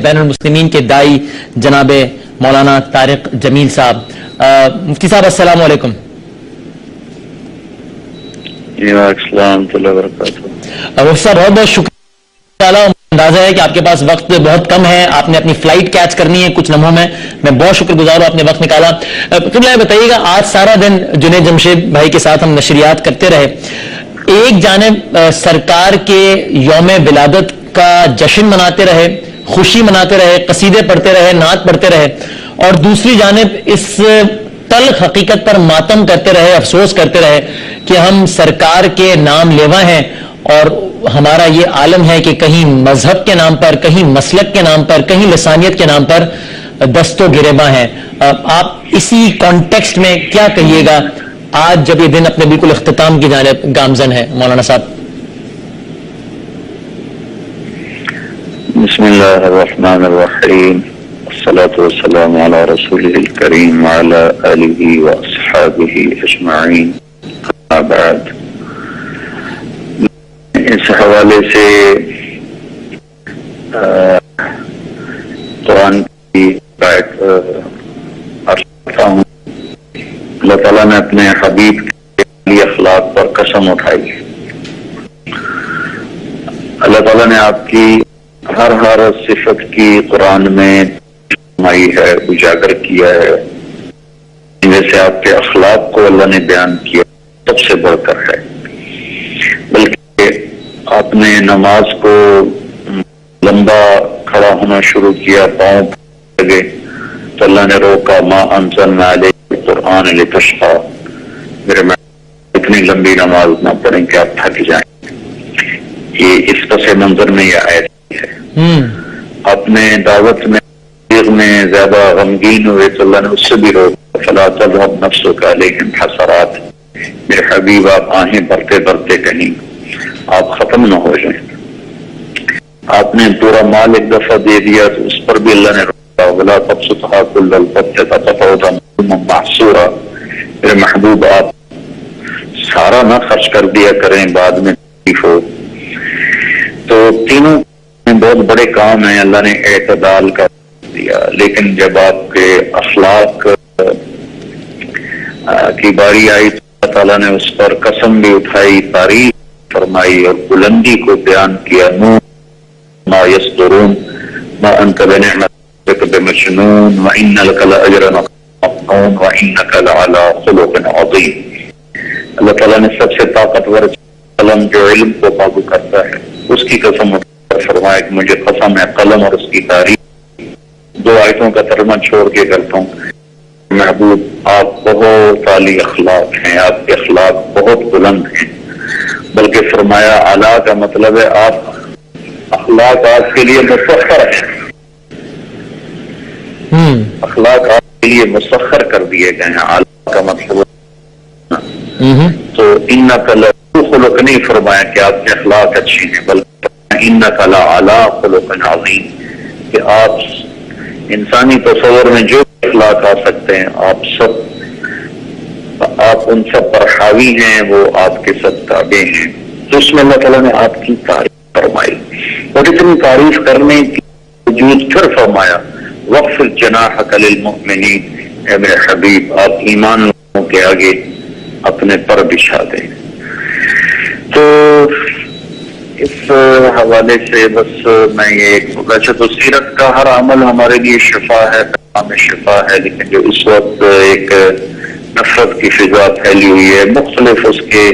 بین المسلمین کے دائی جناب مولانا طارق جمیل صاحب. مفتی صاحب السلام علیکم. السلام وبرکاتہ. مفتی صاحب بہت بہت شکریہ. اندازہ ہے کہ آپ کے پاس وقت بہت کم ہے, آپ نے اپنی فلائٹ کیچ کرنی ہے کچھ لمحوں میں بہت شکر گزار ہوں آپ نے وقت نکالا. قبلہ بتائیے گا, آج سارا دن جنید جمشید بھائی کے ساتھ ہم نشریات کرتے رہے. ایک جانب سرکار کے یوم ولادت کا جشن مناتے رہے, خوشی مناتے رہے, قصیدے پڑھتے رہے, نعت پڑھتے رہے, اور دوسری جانب اس تلخ حقیقت پر ماتم کرتے رہے, افسوس کرتے رہے کہ ہم سرکار کے نام لیوا ہیں اور ہمارا یہ عالم ہے کہ کہیں مذہب کے نام پر, کہیں مسلک کے نام پر, کہیں لسانیت کے نام پر دست و گریباں ہیں. آپ اسی کانٹیکسٹ میں کیا کہیے گا آج جب یہ دن اپنے بالکل اختتام کی جانب گامزن ہے مولانا صاحب؟ بسم اللہ الرحمن الرحیم, والصلاة والسلام علی رسولہ الکریم وعلی آلہ واصحابہ اجمعین. اما بعد, اس حوالے سے قرآن کی آیت کرتا ہوں. اللہ تعالیٰ نے اپنے حبیب کے اخلاق پر قسم اٹھائی. اللہ تعالیٰ نے آپ کی ہر صفت کی قرآن میں فرمائی ہے, اجاگر کیا ہے. جیسے آپ کے اخلاق کو اللہ نے بیان کیا سب سے بڑھ کر ہے. بلکہ آپ نے نماز کو لمبا کھڑا ہونا شروع کیا, پاؤں لگے تو اللہ نے روکا, ما انزلنا علیک القرآن لتشقى, میرے میں اتنی لمبی نماز نہ پڑھیں کہ آپ تھک جائیں. یہ اس پس منظر میں یہ آیت ہے. اپنے دعوت میں زیادہ غمگین ہوئے تو اللہ نے اس سے بھی روکا, فلا تذهب نفسك عليهم حسرات, میرے حبیب آپ آہیں بھرتے بھرتے کہیں آپ ختم نہ ہو جائیں. آپ نے پورا مال ایک دفعہ دے دیا تو اس پر بھی اللہ نے روکا, ولا تبسطها كل البسط فتقعد ملوما محسورا, میرے محبوب آپ سارا نہ خرچ کر دیا کریں بعد میں تکلیف ہو. تو تینوں بہت بڑے کام ہیں, اللہ نے اعتدال کا دیا. لیکن جب آپ کے اخلاق کی باری آئی تو اللہ تعالیٰ نے اس پر قسم بھی اٹھائی, تعریف فرمائی اور بلندی کو بیان کیا. نون ما یصدرون ما انت بنعمت ربک بمجنون وان لک لاجرا ممنون وانک لعلی خلق عظیم. اللہ تعالیٰ نے سب سے طاقتور قلم جو علم کو قابو کرتا ہے اس کی قسم فرمایا کہ مجھے قسم ہے قلم اور اس کی تعریف. دو آیتوں کا ترجمہ چھوڑ کے کرتا ہوں. محبوب آپ بہت عالی اخلاق ہیں, آپ کے اخلاق بہت بلند ہیں. بلکہ فرمایا اعلیٰ کا مطلب ہے آپ اخلاق آپ کے لیے مسخر ہیں, اخلاق آپ کے لیے مسخر کر دیے گئے ہیں. اعلیٰ کا مطلب تو انک لخلق نہیں فرمایا کہ آپ کے اخلاق اچھے ہیں, بلکہ انک لعلی خلق عظیم, کہ آپ انسانی تصور میں جو اخلاق آ سکتے ہیں آپ ان سب پر حاوی ہیں, وہ آپ کے سب تابع ہیں. تو اس میں اللہ تعالیٰ نے آپ کی تعریف فرمائی, اور اتنی تعریف کرنے کی وجود پھر فرمایا وَاخْفِضْ جَنَاحَكَ لِلْمُؤْمِنِينَ, اے میرے حبیب آپ ایمان والوں کے آگے اپنے پر بچھا دیں. تو اس حوالے سے بس میں یہ ویسے تو سیرت کا ہر عمل ہمارے لیے شفا ہے, پیغام شفا ہے, لیکن جو اس وقت ایک نفرت کی فضا پھیلی ہوئی ہے, مختلف اس کے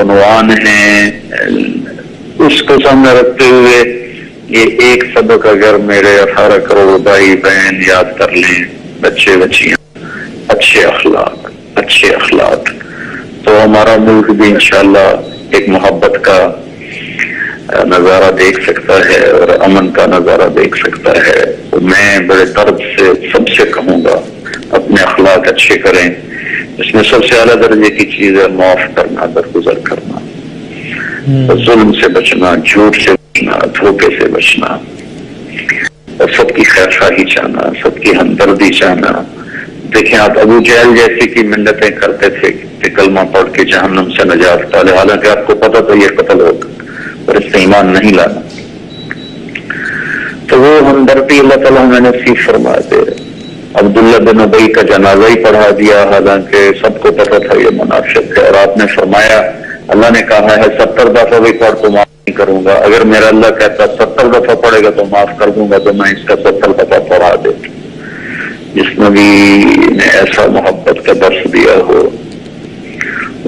عنوان ہیں, اس کو سامنے رکھتے ہوئے یہ ایک سبق اگر میرے 18 کروڑ بھائی بہن یاد کر لیں, بچے بچیاں, اچھے اخلاق, تو ہمارا ملک بھی انشاءاللہ ایک محبت کا نظارہ دیکھ سکتا ہے اور امن کا نظارہ دیکھ سکتا ہے. تو میں بڑے درد سے سب سے کہوں گا اپنے اخلاق اچھے کریں. اس میں سب سے اعلیٰ درجے کی چیز ہے معاف کرنا, درگزر کرنا, ظلم سے بچنا, جھوٹ سے بچنا, دھوکے سے بچنا, اور سب کی خیر خواہی چاہنا, سب کی ہمدردی چاہنا. دیکھیں آپ ابو جہل جیسے کی منتیں کرتے تھے کہ کلمہ پڑھ کے جہنم سے نجات پالے, حالانکہ آپ کو پتہ تو یہ قتل ہوگا اور اس سے ایمان نہیں لانا. ہمدردی اللہ تعالیٰ ہمیں نصیب فرما دے. عبداللہ بن ابی کا جنازہ ہی پڑھا دیا، حالانکہ سب کو پتہ تھا یہ منافق ہے، اور آپ نے فرمایا اللہ نے کہا ہے 70 دفعہ بھی پڑھ تو معاف نہیں کروں گا. اگر میرا اللہ کہتا 70 دفعہ پڑھے گا تو معاف کر دوں گا تو میں اس کا 70 دفعہ پڑھا دیتا. جس نبی نے ایسا محبت کا درس دیا ہو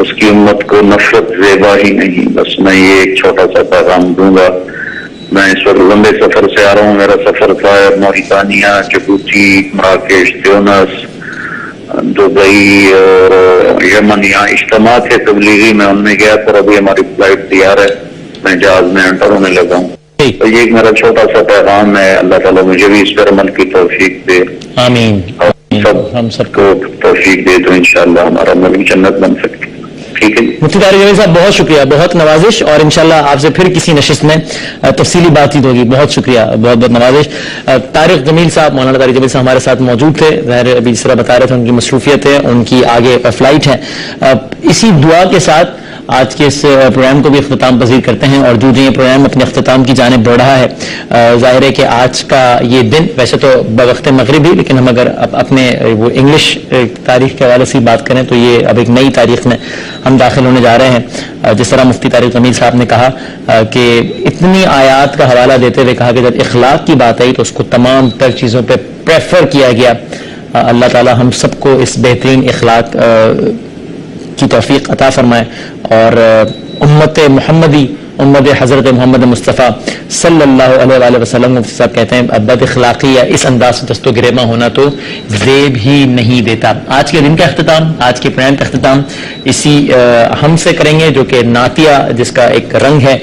اس کی امت کو نفرت زیبا ہی نہیں. بس میں یہ ایک چھوٹا سا پیغام دوں گا. میں اس وقت لمبے سفر سے آ رہا ہوں. میرا سفر تھا موریتانیہ، جبوتی، مراکش، تیونس، دبئی اور یمن. یہاں اجتماع تھے تبلیغی، میں ان میں گیا پر ابھی ہماری فلائٹ تیار ہے، میں جہاز میں انٹر ہونے لگا ہوں. تو یہ ایک میرا چھوٹا سا پیغام ہے. اللہ تعالیٰ مجھے بھی اس پر عمل کی توفیق دے، آمین. ہم سب کو توفیق دے تو انشاءاللہ ہمارا عمل بھی جنت بن سکے. ٹھیک ہے مفتی طارق جمیل صاحب، بہت شکریہ، بہت نوازش، اور انشاءاللہ آپ سے پھر کسی نشست میں تفصیلی بات چیت ہوگی. بہت شکریہ، بہت بہت نوازش. طارق جمیل صاحب، مولانا طارق جمیل صاحب ہمارے ساتھ موجود تھے. ظاہر ابھی جس طرح بتا رہے تھے ان کی مصروفیت ہے، ان کی آگے فلائٹ ہے. اسی دعا کے ساتھ آج کے اس پروگرام کو بھی اختتام پذیر کرتے ہیں، اور جو یہ پروگرام اپنے اختتام کی جانب بڑھ رہا ہے، ظاہر ہے کہ آج کا یہ دن ویسے تو بوقت مغربی، لیکن ہم اگر اپنے وہ انگلش تاریخ کے حوالے سے بات کریں تو یہ اب ایک نئی تاریخ میں ہم داخل ہونے جا رہے ہیں. جس طرح مفتی طارق جمیل صاحب نے کہا کہ اتنی آیات کا حوالہ دیتے ہوئے کہا کہ جب اخلاق کی بات آئی تو اس کو تمام تر چیزوں پہ پریفر کیا گیا. اللہ تعالی ہم سب کو اس بہترین اخلاق کی توفیق عطا فرمائے، اور امت محمدی، امت حضرت محمد مصطفیٰ صلی اللہ علیہ وآلہ وسلم. مفتی صاحب کہتے ہیں بد اخلاقی یا اس انداز سے دست و گریباں ہونا تو زیب ہی نہیں دیتا. آج کے دن کا اختتام، آج کے پروگرام کا اختتام اسی ہم سے کریں گے، جو کہ نعتیہ جس کا ایک رنگ ہے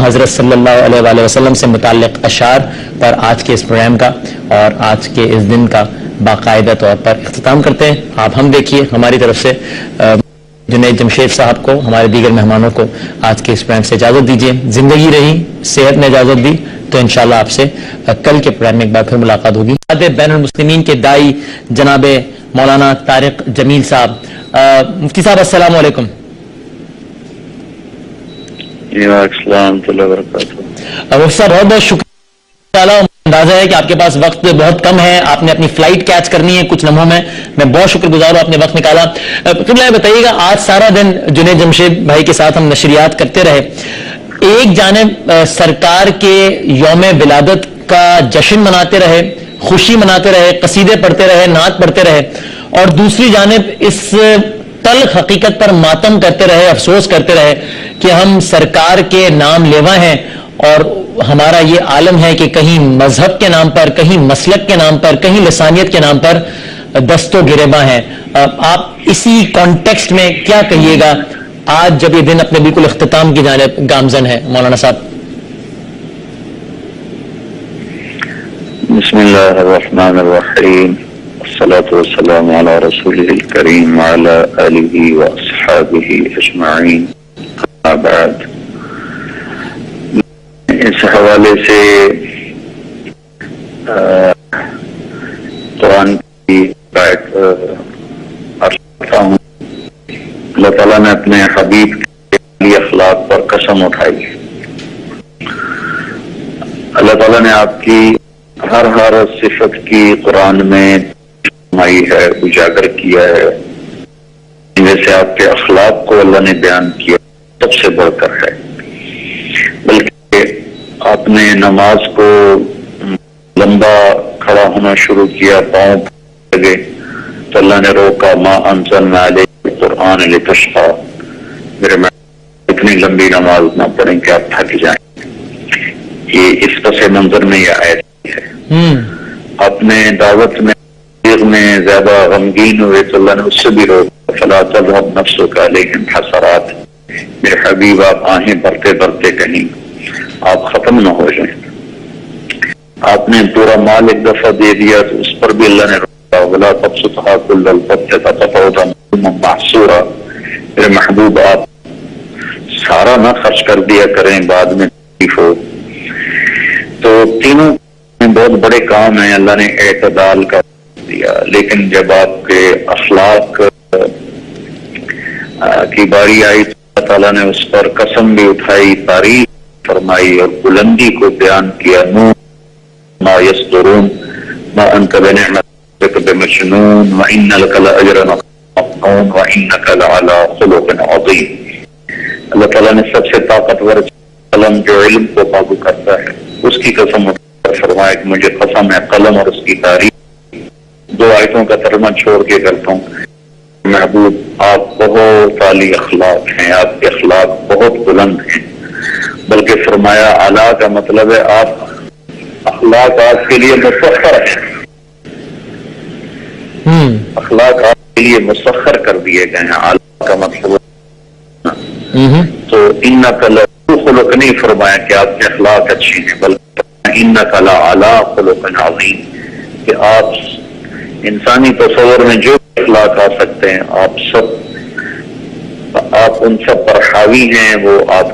حضرت صلی اللہ علیہ وآلہ وسلم سے متعلق اشعار پر آج کے اس پروگرام کا اور آج کے اس دن کا باقاعدہ طور پر اختتام کرتے ہیں. آپ ہم دیکھیے ہماری طرف سے جنید جمشید صاحب کو، ہمارے دیگر مہمانوں کو آج کے اس پروگرام سے اجازت دیجیے. زندگی رہی، صحت نے اجازت دی تو انشاءاللہ آپ سے کل کے پروگرام میں ایک بار پھر ملاقات ہوگی. بین المسلمین کے دائی جناب مولانا طارق جمیل صاحب. مفتی صاحب السلام علیکم. السلام علیکم وبرکاتہ. مفتی صاحب بہت بہت شکریہ. اندازہ ہے کہ آپ کے پاس وقت بہت کم ہے، آپ نے اپنی فلائٹ کیچ کرنی ہے کچھ لمحوں میں. میں بہت شکر گزار ہوں، آپ نے وقت نکالا. قبلہ بتائیے گا، آج سارا دن جنید جمشید بھائی کے ساتھ ہم نشریات کرتے رہے. ایک جانب سرکار کے یوم ولادت کا جشن مناتے رہے، خوشی مناتے رہے، قصیدے پڑھتے رہے، نعت پڑھتے رہے، اور دوسری جانب اس تلخ حقیقت پر ماتم کرتے رہے، افسوس کرتے رہے کہ ہم سرکار کے نام لیوا ہیں، اور ہمارا یہ عالم ہے کہ کہیں مذہب کے نام پر، کہیں مسلک کے نام پر، کہیں لسانیت کے نام پر دست و گریباں ہیں. آپ اسی کانٹیکسٹ میں کیا کہیے گا آج جب یہ دن اپنے بالکل اختتام کی جانب گامزن ہے مولانا صاحب؟ بسم اللہ الرحمن الرحیم، والصلاة والسلام علی رسولہ الکریم وعلی آلہ واصحابہ اجمعین. اما بعد، اس حوالے سے قرآن کی آیت کرتا ہوں. اللہ تعالیٰ نے اپنے حبیب کے اخلاق پر قسم اٹھائی. اللہ تعالیٰ نے آپ کی ہر صفت کی قرآن میں فرمائی ہے، اجاگر کیا ہے. جیسے آپ کے اخلاق کو اللہ نے بیان کیا سب سے بڑھ کر ہے. بلکہ آپ نے نماز کو لمبا کھڑا ہونا شروع کیا، پاؤں لگے تو اللہ نے روکا. ما انزلنا علیک القرآن لتشقی، میرے میں اتنی لمبی نماز نہ پڑھیں کہ آپ تھک جائیں. یہ اس پس منظر میں یہ آیت ہے. اپنے دعوت میں زیادہ غمگین ہوئے تو اللہ نے اس سے بھی روکا. فلا تذهب نفسك عليهم حسرات، میرے حبیب آپ آہیں بھرتے بھرتے کہیں آپ ختم نہ ہو جائیں. آپ نے پورا مال ایک دفعہ دے دیا تو اس پر بھی اللہ نے روکا. ولا تبسطها كل البسط فتقعد ملوما محسورا، میرے محبوب آپ سارا نہ خرچ کر دیا کریں بعد میں تکلیف ہو. تو تینوں بہت بڑے کام ہیں. اللہ نے اعتدال کا دیا، لیکن جب آپ کے اخلاق کی باری آئی تو اللہ تعالیٰ نے اس پر قسم بھی اٹھائی، تعریف فرمائی اور بلندی کو بیان کیا. نون ما يصدرون ما أنت بنعمة ربك بمجنون وإن لك لأجرا ممنون وإنك لعلى خلق عظيم. اللہ تعالیٰ نے سب سے طاقتور قلم جو علم کو قابو کرتا ہے اس کی قسم فرمایا کہ مجھے قسم ہے قلم اور اس کی تعریف. دو آیتوں کا ترجمہ چھوڑ کے کرتا ہوں. محبوب آپ بہت عالی اخلاق ہیں، آپ کے اخلاق بہت بلند ہیں، بلکہ فرمایا اعلیٰ کا مطلب ہے آپ اخلاق آپ کے لیے مسخر ہیں، اخلاق آپ کے لیے مسخر کر دیے گئے ہیں. اعلیٰ کا مطلب تو انک لخلق نہیں فرمایا کہ آپ کے اخلاق اچھے ہیں، بلکہ انک لعلی خلق عظیم، کہ آپ انسانی تصور میں جو اخلاق آ سکتے ہیں آپ ان سب پر حاوی ہیں. وہ آپ